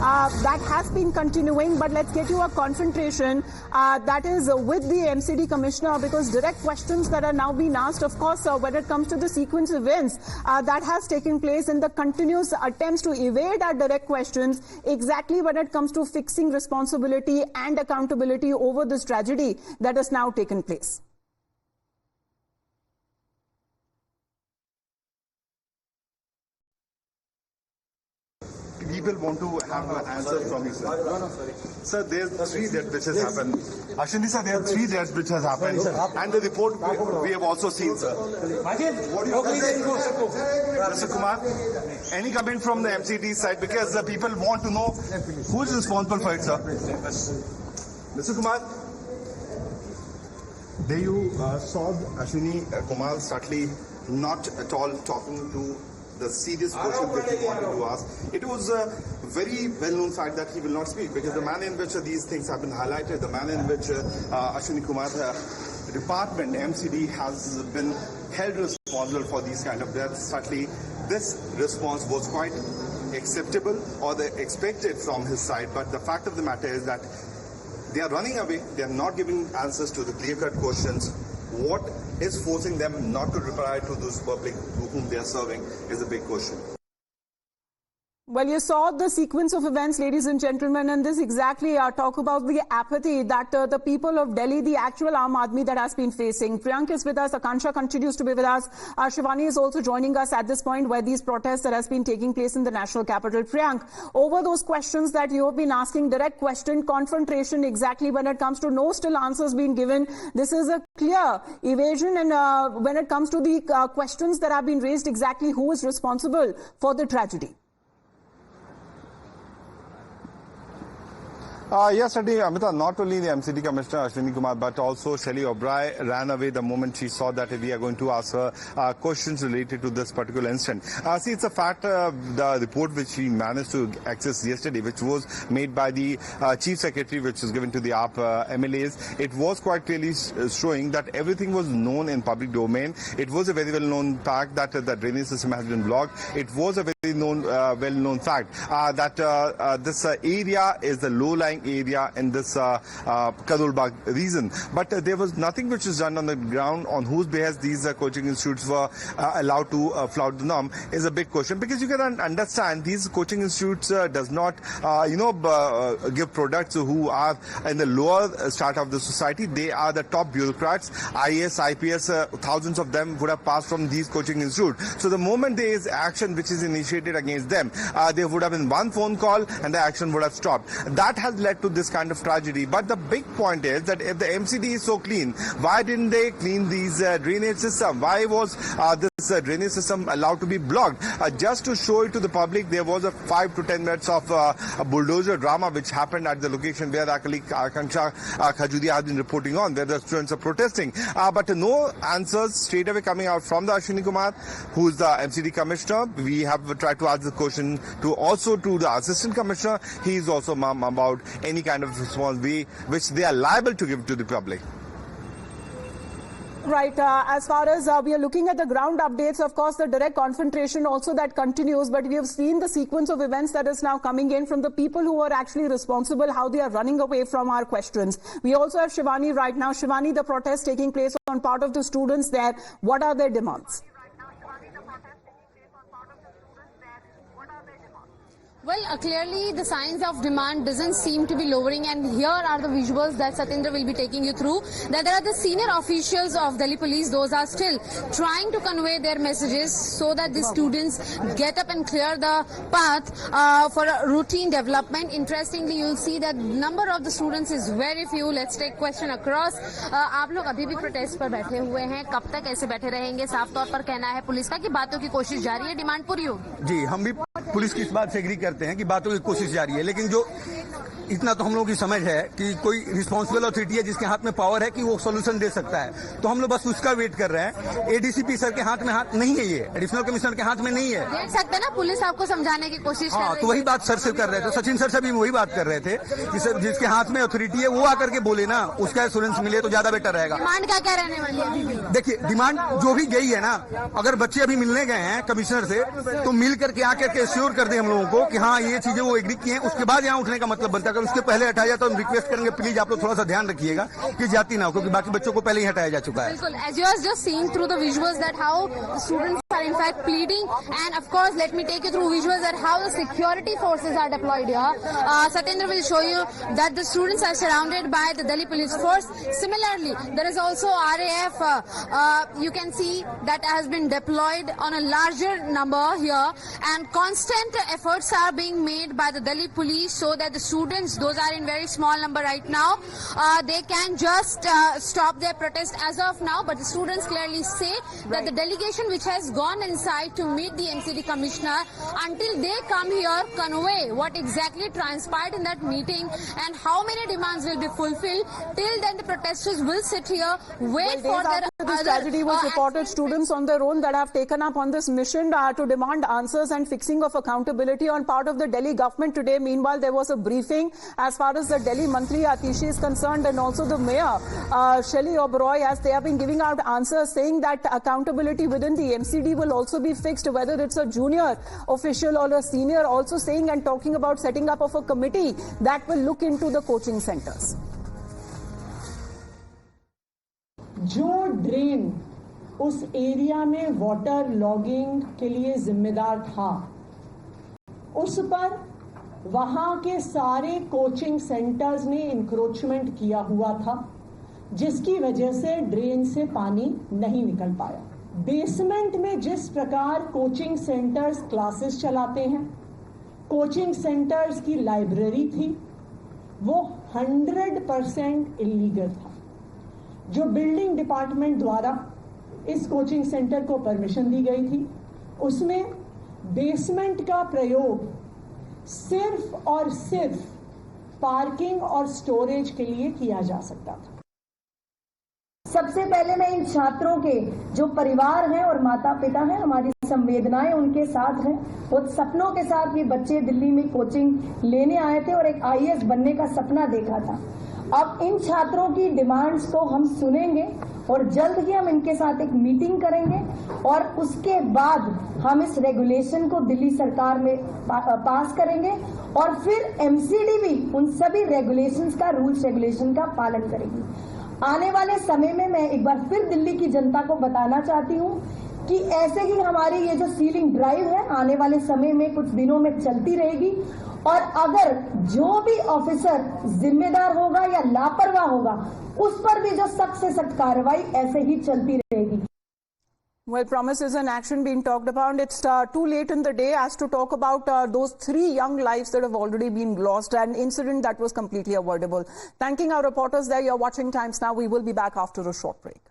that has been continuing, but let's get you a confrontation that is with the MCD Commissioner, because direct questions that are now being asked, of course, when it comes to the sequence of events that has taken place and the continuous attempts to evade our direct questions, exactly when it comes to fixing responsibility and accountability over this tragedy that has now taken place. People want to have an answer from you, sir. Sir, there's 3 deaths which has happened. Ashwini sir, there are 3 deaths which has happened, and the report we have also seen, sir. What do you say, Mr. Kumar? Any comment from the MCD side, because the people want to know who is responsible for it, sir? Mr. Kumar, there you saw Ashwini Kumar subtly not at all talking to the serious question that he wanted to ask. It was a very well-known fact that he will not speak, because the manner in which these things have been highlighted, the manner in which Ashwini Kumar department, MCD, has been held responsible for these kind of deaths, certainly this response was quite acceptable or expected from his side. But the fact of the matter is that they are running away. They are not giving answers to the clear-cut questions. What is forcing them not to reply to those public to whom they are serving is a big question. Well, you saw the sequence of events, ladies and gentlemen, and this exactly talk about the apathy that the people of Delhi, the actual Aam Aadmi that has been facing. Priyank is with us, Akansha continues to be with us. Shivani is also joining us at this point where these protests that has been taking place in the national capital. Priyank, over those questions that you have been asking, direct question, confrontation, exactly when it comes to no still answers being given, this is a clear evasion, and when it comes to the questions that have been raised, exactly who is responsible for the tragedy? Yes, certainly, Amita, not only the MCD Commissioner Ashwini Kumar, but also Shelley O'Brien ran away the moment she saw that we are going to ask her questions related to this particular incident. See, it's a fact, the report which we managed to access yesterday, which was made by the Chief Secretary, which was given to the AAP MLAs, it was quite clearly showing that everything was known in public domain. It was a very well-known fact that the drainage system has been blocked. It was a very well-known fact that this area is the low-lying area in this Karol Bagh region. But there was nothing which was done on the ground on whose behalf these coaching institutes were allowed to flout the norm is a big question, because you can understand these coaching institutes does not give products who are in the lower strata of the society. They are the top bureaucrats, IAS, IPS, thousands of them would have passed from these coaching institutes. So the moment there is action which is initiated against them, there would have been one phone call and the action would have stopped. That has led to this kind of tragedy. But the big point is that if the MCD is so clean, why didn't they clean these drainage system? Why was this drainage system allowed to be blocked? Just to show it to the public, there was a 5 to 10 minutes of a bulldozer drama which happened at the location where our colleague Akansha Khajuria has been reporting on, where the students are protesting. But no answers straight away coming out from the Ashwini Kumar, who is the MCD Commissioner. We have tried to ask the question to the Assistant Commissioner. He is also mum about any kind of response which they are liable to give to the public. Right. As far as we are looking at the ground updates, of course, the direct confrontation also that continues. But we have seen the sequence of events that is now coming in from the people who are actually responsible, how they are running away from our questions. We also have Shivani right now. Shivani, the protest taking place on part of the students there. What are their demands? Well, clearly the signs of demand doesn't seem to be lowering, and here are the visuals that Satyendra will be taking you through. That there are the senior officials of Delhi Police, those are still trying to convey their messages so that the students get up and clear the path for a routine development. Interestingly, you'll see that number of the students is very few. Let's take question across. आप लोग अभी भी protest पर बैठे हुए हैं, कब तक ऐसे बैठे रहेंगे? साफ तौर पर कहना है पुलिस का कि बातों की कोशिश जारी है, डिमांड पूरी होगी। जी, हम भी पुलिस की इस बात से एग्री करते हैं कि बातों की कोशिश जारी है, लेकिन जो इतना तो हम लोगों की समझ है कि कोई रिस्पांसिबल अथॉरिटी है जिसके हाथ में पावर है कि वो सोल्यूशन दे सकता है, तो हम लोग बस उसका वेट कर रहे हैं। एडीसीपी सर के हाथ में नहीं है, ये एडिशनल कमिश्नर के हाथ में नहीं है। देख सकते हैं ना, पुलिस आपको समझाने की कोशिश कर रही है। तो वही बात सर से कर रहे थे, सचिन सर से भी वही बात कर रहे थे कि सर जिसके हाथ में अथॉरिटी है वो आकर के बोले ना, उसका एश्योरेंस मिले तो ज्यादा बेटर रहेगा। डिमांड क्या क्या रहने वाली है? देखिए, डिमांड जो भी गई है ना, अगर बच्चे अभी मिलने गए हैं कमिश्नर से, तो मिल करके आकर के श्योर कर दें हम लोगों को कि हाँ ये चीजें वो एग्री किए हैं, उसके बाद यहाँ उठने का मतलब बनता है। अगर उसके पहले हटाया जाए तो हम रिक्वेस्ट करेंगे प्लीज आप लोग थोड़ा सा ध्यान रखिएगा कि जाती ना हो, क्योंकि बाकी बच्चों को पहले ही हटाया जा चुका है। बिल्कुल, as you are just seeing through the visuals that how the students are in fact pleading, and of course let me take you through visuals that how the security forces are deployed here. Satyendra will show you that the students are surrounded by the Delhi police force. Similarly, there is also RAF. You can see that has been deployed on a larger number here, and constant efforts are being made by the Delhi police so that the students, those are in very small number right now, they can just stop their protest as of now. But the students clearly say that the delegation which has gone inside to meet the MCD commissioner, until they come here, convey what exactly transpired in that meeting and how many demands will be fulfilled. Till then, the protesters will sit here, wait for their this tragedy was reported, students on their own that have taken up on this mission to demand answers and fixing of accountability on part of the Delhi government today. Meanwhile, there was a briefing as far as the Delhi Mantri Atishi is concerned, and also the Mayor Shelly Oberoi, as they have been giving out answers saying that accountability within the MCD will also be fixed, whether it's a junior official or a senior, also saying and talking about setting up of a committee that will look into the coaching centers. जो drain उस area में water logging के लिए जिम्मेदार था, उस पर वहां के सारे कोचिंग सेंटर्स ने इंक्रोचमेंट किया हुआ था, जिसकी वजह से ड्रेन से पानी नहीं निकल पाया। बेसमेंट में जिस प्रकार कोचिंग सेंटर्स क्लासेस चलाते हैं, कोचिंग सेंटर्स की लाइब्रेरी थी, वो 100% इलीगल था। जो बिल्डिंग डिपार्टमेंट द्वारा इस कोचिंग सेंटर को परमिशन दी गई थी, उसमें बेसमेंट का प्रयोग सिर्फ और सिर्फ पार्किंग और स्टोरेज के लिए किया जा सकता था। सबसे पहले मैं इन छात्रों के जो परिवार हैं और माता पिता हैं, हमारी संवेदनाएं उनके साथ हैं। वो सपनों के साथ ये बच्चे दिल्ली में कोचिंग लेने आए थे और एक IAS बनने का सपना देखा था। अब इन छात्रों की डिमांड्स को हम सुनेंगे और जल्द ही हम इनके साथ एक मीटिंग करेंगे और उसके बाद हम इस रेगुलेशन को दिल्ली सरकार में पास करेंगे और फिर MCD भी उन सभी रेगुलेशंस का, रूल्स रेगुलेशन का पालन करेगी। आने वाले समय में मैं एक बार फिर दिल्ली की जनता को बताना चाहती हूँ कि ऐसे ही हमारी ये जो सीलिंग ड्राइव है आने वाले समय में कुछ दिनों में चलती रहेगी, और अगर जो भी ऑफिसर जिम्मेदार होगा या लापरवाह होगा, उस पर भी जो सख्त से सख्त कार्रवाई ऐसे ही चलती रहेगी। Well, promises and action being talked about. It's too late in the day as to talk about those 3 young lives that have already been lost, an incident that was completely avoidable. Thanking our reporters there. You're watching Times Now. We will be back after a short break.